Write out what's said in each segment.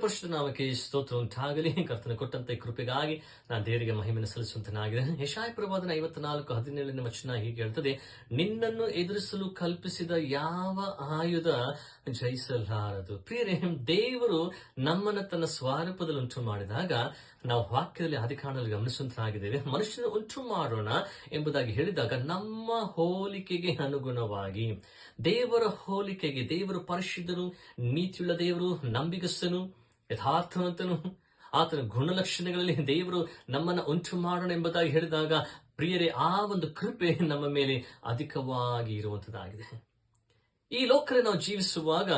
ಪರಿಶುದ್ಧ ನಾಮಕ್ಕೆ ಸ್ತೋತ್ರ ಉಂಟಾಗಲಿ. ಕರ್ತನ ಕೊಟ್ಟಂತ ಕೃಪೆಗಾಗಿ ನಾನು ದೇವರಿಗೆ ಮಹಿಮೆಯನ್ನು ಸಲ್ಲಿಸುವಂತನಾಗಿದೆ. ಯೆಶಾಯ ಪ್ರವಾದನ 54:17 ವಚನ ಹೀಗೆ ಹೇಳ್ತದೆ, ನಿನ್ನನ್ನು ಎದುರಿಸಲು ಕಲ್ಪಿಸಿದ ಯಾವ ಆಯುಧ ಜಯಿಸಲಾರದು. ಪ್ರಿಯರೇ, ದೇವರು ನಮ್ಮನ್ನು ತನ್ನ ಸ್ವರೂಪದಲ್ಲಿ ಉಂಟು ಮಾಡಿದಾಗ ನಾವು ವಾಕ್ಯದಲ್ಲಿ ಆದಿಕಾಂಡದಲ್ಲಿ ಗಮನಿಸುವಂತನಾಗಿದ್ದೇವೆ. ಮನುಷ್ಯನ ಉಂಟು ಮಾಡೋಣ ಎಂಬುದಾಗಿ ಹೇಳಿದಾಗ ನಮ್ಮ ಹೋಲಿಕೆಗೆ ಅನುಗುಣವಾಗಿ, ದೇವರ ಹೋಲಿಕೆಗೆ, ದೇವರು ಪರಿಶುದ್ಧನು, ನೀತಿಯುಳ್ಳ ದೇವರು, ನಂಬಿಗಸ್ತನು, ಯಥಾರ್ಥವಂತನು, ಆತನ ಗುಣಲಕ್ಷಣಗಳಲ್ಲಿ ದೇವರು ನಮ್ಮನ್ನ ಉಂಟು ಮಾಡೋಣ ಎಂಬುದಾಗಿ ಹೇಳಿದಾಗ ಪ್ರಿಯರೇ, ಆ ಒಂದು ಕೃಪೆ ನಮ್ಮ ಮೇಲೆ ಅಧಿಕವಾಗಿ ಇರುವಂತದ್ದಾಗಿದೆ. ಈ ಲೋಕದಲ್ಲಿ ನಾವು ಜೀವಿಸುವಾಗ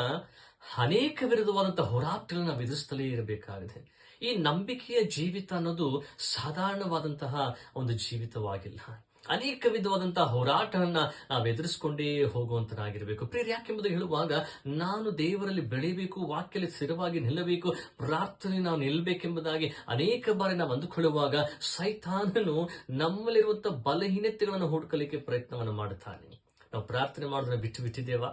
ಅನೇಕ ವಿರುದ್ಧವಾದಂತಹ ಹೋರಾಟಗಳನ್ನು ನಾವು ಎದುರಿಸ್ತಲೇ ಇರಬೇಕಾಗಿದೆ. ಈ ನಂಬಿಕೆಯ ಜೀವಿತ ಅನ್ನೋದು ಸಾಧಾರಣವಾದಂತಹ ಒಂದು ಜೀವಿತವಾಗಿಲ್ಲ. ಅನೇಕ ವಿಧವಾದಂತಹ ಹೋರಾಟವನ್ನ ನಾವು ಎದುರಿಸಿಕೊಂಡೇ ಹೋಗುವಂತನಾಗಿರಬೇಕು. ಪ್ರಿಯರೇ, ಯಾಕೆಂಬುದು ಹೇಳುವಾಗ ನಾನು ದೇವರಲ್ಲಿ ಬೆಳೆಯಬೇಕು, ವಾಕ್ಯದಲ್ಲಿ ಸ್ಥಿರವಾಗಿ ನಿಲ್ಲಬೇಕು, ಪ್ರಾರ್ಥನೆ ನಾವು ನಿಲ್ಲಬೇಕೆಂಬುದಾಗಿ ಅನೇಕ ಬಾರಿ ನಾವು ಅಂದುಕೊಳ್ಳುವಾಗ ಸೈತಾನನು ನಮ್ಮಲ್ಲಿರುವಂತಹ ಬಲಹೀನತೆಗಳನ್ನು ಹುಡುಕಲಿಕ್ಕೆ ಪ್ರಯತ್ನವನ್ನು ಮಾಡುತ್ತಾನೆ. ನಾವು ಪ್ರಾರ್ಥನೆ ಮಾಡೋದನ್ನ ಬಿಟ್ಟು ಬಿಟ್ಟಿದ್ದೇವಾ?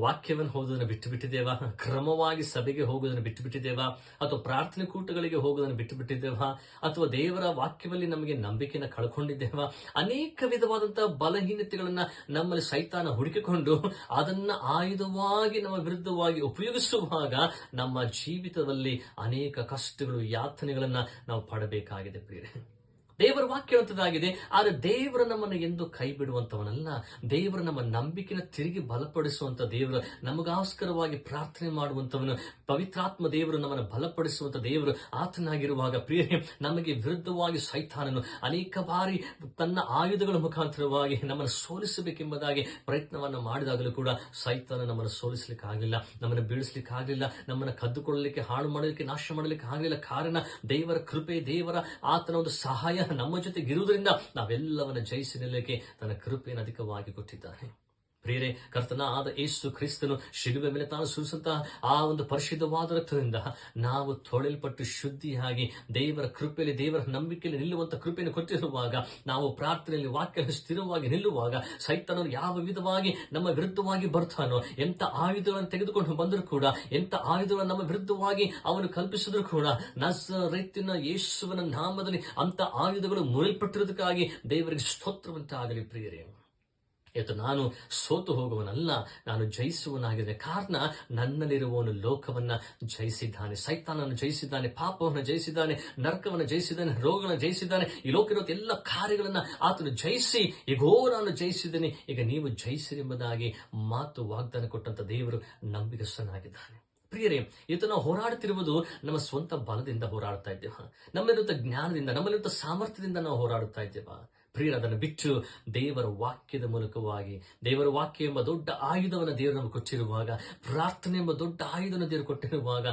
ವಾಕ್ಯವನ್ನು ಓದೋದನ್ನು ಬಿಟ್ಟು ಬಿಟ್ಟಿದ್ದೇವಾ? ಕ್ರಮವಾಗಿ ಸಭೆಗೆ ಹೋಗೋದನ್ನು ಬಿಟ್ಟು ಬಿಟ್ಟಿದ್ದೇವಾ? ಅಥವಾ ಪ್ರಾರ್ಥನೆ ಕೂಟಗಳಿಗೆ ಹೋಗೋದನ್ನು ಬಿಟ್ಟು ಬಿಟ್ಟಿದ್ದೇವಾ? ಅಥವಾ ದೇವರ ವಾಕ್ಯದಲ್ಲಿ ನಮಗೆ ನಂಬಿಕೆಯನ್ನು ಕಳ್ಕೊಂಡಿದ್ದೇವಾ? ಅನೇಕ ವಿಧವಾದಂತಹ ಬಲಹೀನತೆಗಳನ್ನ ನಮ್ಮಲ್ಲಿ ಸೈತಾನ ಹುಡುಕಿಕೊಂಡು ಅದನ್ನ ಆಯುಧವಾಗಿ ನಮ್ಮ ವಿರುದ್ಧವಾಗಿ ಉಪಯೋಗಿಸುವಾಗ ನಮ್ಮ ಜೀವಿತದಲ್ಲಿ ಅನೇಕ ಕಷ್ಟಗಳು, ಯಾತನೆಗಳನ್ನ ನಾವು ಪಡಬೇಕಾಗಿದೆ. ಪ್ರಿಯರೇ, ದೇವರ ವಾಕ್ಯ ಹೇಳುತ್ತದಾಗಿದೆ, ಆದರೆ ದೇವರು ನಮ್ಮನ್ನು ಎಂದು ಕೈ ಬಿಡುವಂತವನಲ್ಲ. ದೇವರು ನಮ್ಮ ನಂಬಿಕೆನ ತಿರುಗಿ ಬಲಪಡಿಸುವಂತ ದೇವರು, ನಮಗೋಸ್ಕರವಾಗಿ ಪ್ರಾರ್ಥನೆ ಮಾಡುವಂತವನು, ಪವಿತ್ರಾತ್ಮ ದೇವರು ನಮ್ಮನ್ನು ಬಲಪಡಿಸುವಂತ ದೇವರು ಆತನಾಗಿರುವಾಗ ಪ್ರಿಯರೇ, ನಮಗೆ ವಿರುದ್ಧವಾಗಿ ಸೈತಾನನು ಅನೇಕ ಬಾರಿ ತನ್ನ ಆಯುಧಗಳ ಮುಖಾಂತರವಾಗಿ ನಮ್ಮನ್ನು ಸೋಲಿಸಬೇಕೆಂಬುದಾಗಿ ಪ್ರಯತ್ನವನ್ನು ಮಾಡಿದಾಗಲೂ ಕೂಡ ಸೈತಾನ ನಮ್ಮನ್ನು ಸೋಲಿಸಲಿಕ್ಕೆ ಆಗಲಿಲ್ಲ, ನಮ್ಮನ್ನು ಬೀಳಿಸಲಿಕ್ಕೆ ಆಗಲಿಲ್ಲ, ನಮ್ಮನ್ನು ಕದ್ದುಕೊಳ್ಳಲಿಕ್ಕೆ, ಹಾಳು ಮಾಡಲಿಕ್ಕೆ, ನಾಶ ಮಾಡಲಿಕ್ಕೆ ಆಗಲಿಲ್ಲ. ಕಾರಣ ದೇವರ ಕೃಪೆ, ದೇವರ ಆತನ ಒಂದು ಸಹಾಯ ನಮ್ಮ ಜೊತೆಗಿರುವುದರಿಂದ ನಾವೆಲ್ಲವನ್ನ ಜಯಿಸಿ ನಿಲ್ಲಕ್ಕೆ ತನ್ನ ಕೃಪೆಯನ್ನು ಅಧಿಕವಾಗಿ ಕೊಟ್ಟಿದ್ದಾನೆ. ಪ್ರಿಯರೇ, ಕರ್ತನಾದ ಯೇಸು ಕ್ರಿಸ್ತನು ಶಿಲುಬೆ ಮೇಲೆ ತಾನು ಸುರಿಸಂತಹ ಆ ಒಂದು ಪರಿಶುದ್ಧವಾದ ರಕ್ತದಿಂದ ನಾವು ತೊಳೆಯಲ್ಪಟ್ಟು ಶುದ್ಧಿಯಾಗಿ ದೇವರ ಕೃಪೆಯಲ್ಲಿ, ದೇವರ ನಂಬಿಕೆಯಲ್ಲಿ ನಿಲ್ಲುವಂತ ಕೃಪೆಯನ್ನು ಕೊಟ್ಟಿರುವಾಗ, ನಾವು ಪ್ರಾರ್ಥನೆಯಲ್ಲಿ, ವಾಕ್ಯದಲ್ಲಿ ಸ್ಥಿರವಾಗಿ ನಿಲ್ಲುವಾಗ ಸೈತಾನನು ಯಾವ ವಿಧವಾಗಿ ನಮ್ಮ ವಿರುದ್ಧವಾಗಿ ಬರ್ತಾನೋ, ಎಂತ ಆಯುಧಗಳನ್ನು ತೆಗೆದುಕೊಂಡು ಬಂದರೂ ಕೂಡ, ಎಂತ ಆಯುಧಗಳನ್ನು ನಮ್ಮ ವಿರುದ್ಧವಾಗಿ ಅವನು ಕಲ್ಪಿಸಿದ್ರು ಕೂಡ, ನಜರೇತಿನ ಯೇಸುವಿನ ನಾಮದಲ್ಲಿ ಅಂತ ಆಯುಧಗಳು ಮುರಿಯಲ್ಪಟ್ಟಿರುವುದಕ್ಕಾಗಿ ದೇವರಿಗೆ ಸ್ತೋತ್ರವಂತಾಗಲಿ. ಪ್ರಿಯರೇ, ಇವತ್ತು ನಾನು ಸೋತು ಹೋಗುವನಲ್ಲ, ನಾನು ಜಯಿಸುವನಾಗಿದೆ. ಕಾರಣ ನನ್ನಲ್ಲಿರುವವನು ಲೋಕವನ್ನ ಜಯಿಸಿದ್ದಾನೆ, ಸೈತಾನನ್ನು ಜಯಿಸಿದ್ದಾನೆ, ಪಾಪವನ್ನು ಜಯಿಸಿದ್ದಾನೆ, ನರಕವನ್ನು ಜಯಿಸಿದ್ದಾನೆ, ರೋಗಗಳನ್ನು ಜಯಿಸಿದ್ದಾನೆ. ಈ ಲೋಕ ಎಲ್ಲ ಕಾರ್ಯಗಳನ್ನ ಆತನು ಜಯಿಸಿ, ಈಗೋ ನಾನು ಜಯಿಸಿದ್ದೇನೆ, ಈಗ ನೀವು ಜಯಿಸಿರಿ ಎಂಬುದಾಗಿ ಮಾತು ವಾಗ್ದಾನ ಕೊಟ್ಟಂತ ದೇವರು ನಂಬಿಗಸ್ತನಾಗಿದ್ದಾನೆ. ಪ್ರಿಯರೇ, ಇವತ್ತು ನಾವು ಹೋರಾಡುತ್ತಿರುವುದು ನಮ್ಮ ಸ್ವಂತ ಬಲದಿಂದ ಹೋರಾಡ್ತಾ ಇದ್ದೇವ? ನಮ್ಮಲ್ಲಿರುವಂತಹ ಜ್ಞಾನದಿಂದ, ನಮ್ಮಲ್ಲಿರುವಂತಹ ಸಾಮರ್ಥ್ಯದಿಂದ ನಾವು ಹೋರಾಡುತ್ತಾ ಇದ್ದೇವಾ? ಪ್ರಿಯರ, ಅದನ್ನು ಬಿಟ್ಟು ದೇವರ ವಾಕ್ಯದ ಮೂಲಕವಾಗಿ, ದೇವರ ವಾಕ್ಯ ಎಂಬ ದೊಡ್ಡ ಆಯುಧವನ್ನು ದೇವರು ನಮಗೆ ಕೊಟ್ಟಿರುವಾಗ, ಪ್ರಾರ್ಥನೆ ಎಂಬ ದೊಡ್ಡ ಆಯುಧವನ್ನು ದೇವರು ಕೊಟ್ಟಿರುವಾಗ,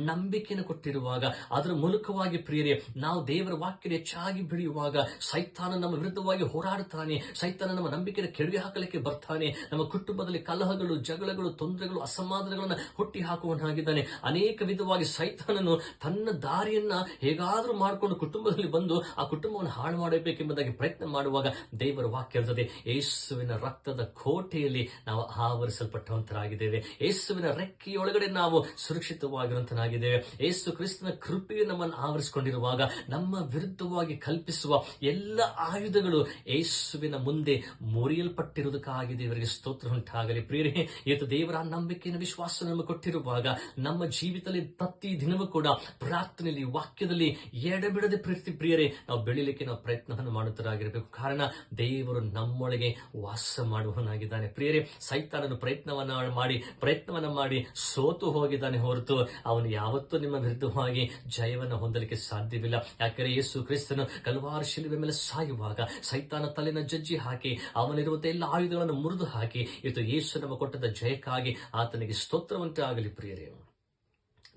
ನಂಬಿಕೆಯನ್ನು ಕೊಟ್ಟಿರುವಾಗ, ಅದರ ಮೂಲಕವಾಗಿ ಪ್ರಿಯರೇ ನಾವು ದೇವರ ವಾಕ್ಯದ ಹೆಚ್ಚಾಗಿ ಬೆಳೆಯುವಾಗ ಸೈತಾನ ನಮ್ಮ ವಿರುದ್ಧವಾಗಿ ಹೋರಾಡುತ್ತಾನೆ. ಸೈತಾನ ನಮ್ಮ ನಂಬಿಕೆಯನ್ನು ಕೆಡವಿ ಹಾಕಲಿಕ್ಕೆ ಬರ್ತಾನೆ. ನಮ್ಮ ಕುಟುಂಬದಲ್ಲಿ ಕಲಹಗಳು, ಜಗಳಗಳು, ತೊಂದರೆಗಳು, ಅಸಮಾಧಾನಗಳನ್ನು ಹುಟ್ಟಿ ಹಾಕುವನಾಗಿದ್ದಾನೆ. ಅನೇಕ ವಿಧವಾಗಿ ಸೈತಾನನು ತನ್ನ ದಾರಿಯನ್ನ ಹೇಗಾದ್ರೂ ಮಾಡಿಕೊಂಡು ಕುಟುಂಬದಲ್ಲಿ ಬಂದು ಆ ಕುಟುಂಬವನ್ನು ಹಾಳು ಮಾಡಬೇಕೆಂಬುದಾಗಿ ಪ್ರಯತ್ನ ಮಾಡುವಾಗ ದೇವರ ವಾಕ್ಯ ಹೇಳ್ತದೆ, ಯೇಸುವಿನ ರಕ್ತದ ಕೋಟೆಯಲ್ಲಿ ನಾವು ಆವರಿಸಲ್ಪಟ್ಟಂತರಾಗಿದ್ದೇವೆ, ಯೇಸುವಿನ ರೆಕ್ಕೆಯೊಳಗಡೆ ನಾವು ಸುರಕ್ಷಿತವಾಗಿರುವಂತನಾಗಿದ್ದೇವೆ. ಯೇಸು ಕ್ರಿಸ್ತನ ಕೃಪೆಯು ನಮ್ಮನ್ನು ಆವರಿಸಿಕೊಂಡಿರುವಾಗ ನಮ್ಮ ವಿರುದ್ಧವಾಗಿ ಕಲ್ಪಿಸುವ ಎಲ್ಲ ಆಯುಧಗಳು ಯೇಸುವಿನ ಮುಂದೆ ಮುರಿಯಲ್ಪಟ್ಟಿರುವುದಕ್ಕಾಗಿ ದೇವರಿಗೆ ಸ್ತೋತ್ರ ಉಂಟಾಗಲಿ. ಪ್ರಿಯರೇ, ಇವತ್ತು ದೇವರ ನಂಬಿಕೆಯನ್ನು, ವಿಶ್ವಾಸ ನಮಗೆ ಕೊಟ್ಟಿರುವಾಗ ನಮ್ಮ ಜೀವಿತದಲ್ಲಿ ಪ್ರತಿ ದಿನವೂ ಕೂಡ ಪ್ರಾರ್ಥನೆಯಲ್ಲಿ, ವಾಕ್ಯದಲ್ಲಿ ಎಡಬಿಡದೆ ಪ್ರಿಯರೇ ನಾವು ಬೆಳಿಲಿಕ್ಕೆ ನಾವು ಪ್ರಯತ್ನವನ್ನು ಮಾಡುತ್ತರಾಗಿರಬೇಕು. ಕಾರಣ ದೇವರು ನಮ್ಮೊಳಗೆ ವಾಸ ಮಾಡುವನಾಗಿದ್ದಾನೆ. ಪ್ರಿಯರೇ, ಸೈತಾನನು ಪ್ರಯತ್ನವನ್ನ ಮಾಡಿ ಸೋತು ಹೋಗಿದ್ದಾನೆ ಹೊರತು ಅವನು ಯಾವತ್ತೂ ನಿಮ್ಮ ವಿರುದ್ಧವಾಗಿ ಜಯವನ್ನು ಹೊಂದಲಿಕ್ಕೆ ಸಾಧ್ಯವಿಲ್ಲ. ಯಾಕಂದರೆ ಯೇಸು ಕ್ರಿಸ್ತನು ಕಲ್ವಾರಿ ಶಿಲುಬೆ ಮೇಲೆ ಸಾಯುವಾಗ ಸೈತಾನ ತಲೆನ ಜಜ್ಜಿ ಹಾಕಿ ಅವನಿರುವಂತಹ ಎಲ್ಲ ಆಯುಧಗಳನ್ನು ಮುರಿದು ಹಾಕಿ ಇವತ್ತು ಯೇಸು ನಮ್ಮ ಕೊಟ್ಟದ ಜಯಕ್ಕಾಗಿ ಆತನಿಗೆ ಸ್ತೋತ್ರವಂತೆ ಆಗಲಿ. ಪ್ರಿಯರೇ,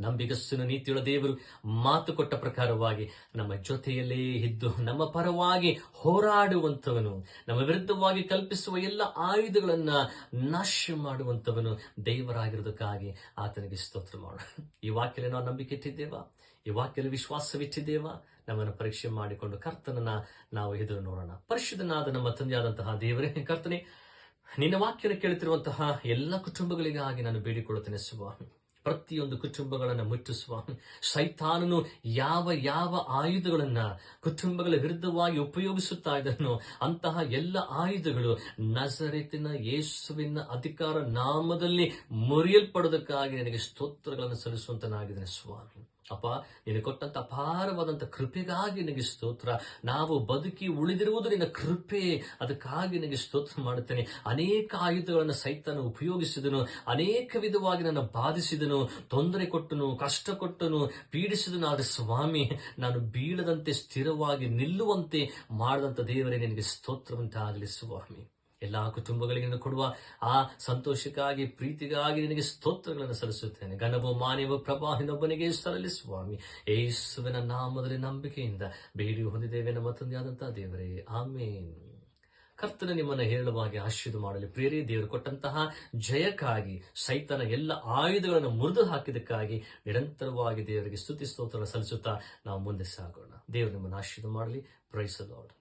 ನಂಬಿಗಸ್ತನ ನೀತಿಯುಳ್ಳ ದೇವರು ಮಾತು ಕೊಟ್ಟ ಪ್ರಕಾರವಾಗಿ ನಮ್ಮ ಜೊತೆಯಲ್ಲೇ ಇದ್ದು ನಮ್ಮ ಪರವಾಗಿ ಹೋರಾಡುವಂತವನು, ನಮ್ಮ ವಿರುದ್ಧವಾಗಿ ಕಲ್ಪಿಸುವ ಎಲ್ಲ ಆಯುಧಗಳನ್ನ ನಾಶ ಮಾಡುವಂತವನು ದೇವರಾಗಿರುವುದಕ್ಕಾಗಿ ಆತನಿಗೆ ಸ್ತೋತ್ರ ಮಾಡೋಣ. ಈ ವಾಕ್ಯದಲ್ಲಿ ನಾವು ನಂಬಿಕೆ ಇಟ್ಟಿದ್ದೇವಾ? ಈ ವಾಕ್ಯದಲ್ಲಿ ವಿಶ್ವಾಸವಿಟ್ಟಿದ್ದೇವಾ? ನಮ್ಮನ್ನು ಪರೀಕ್ಷೆ ಮಾಡಿಕೊಂಡು ಕರ್ತನನ್ನ ನಾವು ಎದುರು ನೋಡೋಣ. ಪರಿಶುದ್ಧನಾದ ನಮ್ಮ ತಂದೆಯಾದಂತಹ ದೇವರೇ, ಕರ್ತನೆ, ನಿನ್ನ ವಾಕ್ಯನ ಕೇಳುತ್ತಿರುವಂತಹ ಎಲ್ಲ ಕುಟುಂಬಗಳಿಗಾಗಿ ನಾನು ಬೇಡಿಕೊಳ್ಳುತ್ತೇನೆ ಸ್ವಾಮಿ. ಪ್ರತಿಯೊಂದು ಕುಟುಂಬಗಳನ್ನು ಮುಟ್ಟು ಸ್ವಾಮಿ. ಸೈತಾನನು ಯಾವ ಯಾವ ಆಯುಧಗಳನ್ನ ಕುಟುಂಬಗಳ ವಿರುದ್ಧವಾಗಿ ಉಪಯೋಗಿಸುತ್ತಾ ಇದ್ದನೋ ಅಂತಹ ಎಲ್ಲ ಆಯುಧಗಳು ನಜರೇತಿನ ಯೇಸುವಿನ ಅಧಿಕಾರ ನಾಮದಲ್ಲಿ ಮುರಿಯಲ್ಪಡುವುದಕ್ಕಾಗಿ ನನಗೆ ಸ್ತೋತ್ರಗಳನ್ನು ಸಲ್ಲಿಸುವಂತನಾಗಿದ್ದೇನೆ ಸ್ವಾಮಿ. ಅಪ್ಪ, ನೀನು ಕೊಟ್ಟಂತ ಅಪಾರವಾದಂತ ಕೃಪೆಗಾಗಿ ನಿನಗೆ ಸ್ತೋತ್ರ. ನಾವು ಬದುಕಿ ಉಳಿದಿರುವುದು ನಿನ್ನ ಕೃಪೆ, ಅದಕ್ಕಾಗಿ ನಿನಗೆ ಸ್ತೋತ್ರ ಮಾಡುತ್ತೇನೆ. ಅನೇಕ ಆಯುಧಗಳನ್ನು ಸೈತಾನ ಉಪಯೋಗಿಸಿದನು, ಅನೇಕ ವಿಧವಾಗಿ ನನ್ನ ಬಾಧಿಸಿದನು, ತೊಂದರೆ ಕೊಟ್ಟನು, ಕಷ್ಟ ಕೊಟ್ಟನು, ಪೀಡಿಸಿದನು. ಆದರೆ ಸ್ವಾಮಿ, ನಾನು ಬೀಳದಂತೆ ಸ್ಥಿರವಾಗಿ ನಿಲ್ಲುವಂತೆ ಮಾಡಿದಂತ ದೇವರೇ ನಿನಗೆ ಸ್ತೋತ್ರವಂತಾಗಲಿ ಸ್ವಾಮಿ. ಎಲ್ಲಾ ಕುಟುಂಬಗಳಿಗೆ ನೀನು ಕೊಡುವ ಆ ಸಂತೋಷಕ್ಕಾಗಿ, ಪ್ರೀತಿಗಾಗಿ ನಿನಗೆ ಸ್ತೋತ್ರಗಳನ್ನು ಸಲ್ಲಿಸುತ್ತೇನೆ. ಘನವೋ ಮಾನ್ಯವೋ ಪ್ರಭಾವಿನೊಬ್ಬನಿಗೆ ಸಲ್ಲಲಿ ಸ್ವಾಮಿ. ಯೇಸುವಿನ ನಾಮದಲ್ಲಿ ನಂಬಿಕೆಯಿಂದ ಬೇಡಿ ಹೊಂದಿದ್ದೇವೆ ನಮ್ಮ ತಂದೆಯಾದಂತಹ ದೇವರೇ, ಆಮೇನ್. ಕರ್ತನ ನಿಮ್ಮನ್ನು ಹೇರಳವಾಗಿ ಆಶೀರ್ವಾದ ಮಾಡಲಿ. ಪ್ರಿಯರೇ, ದೇವರು ಕೊಟ್ಟಂತಹ ಜಯಕ್ಕಾಗಿ, ಸೈತನ ಎಲ್ಲ ಆಯುಧಗಳನ್ನು ಮುರಿದು ಹಾಕಿದಕ್ಕಾಗಿ ನಿರಂತರವಾಗಿ ದೇವರಿಗೆ ಸ್ತುತಿ ಸ್ತೋತ್ರ ಸಲ್ಲಿಸುತ್ತಾ ನಾವು ಮುಂದೆ ಸಾಗೋಣ. ದೇವರು ನಿಮ್ಮನ್ನು ಆಶೀರ್ವಾದ ಮಾಡಲಿ. Praise the lord.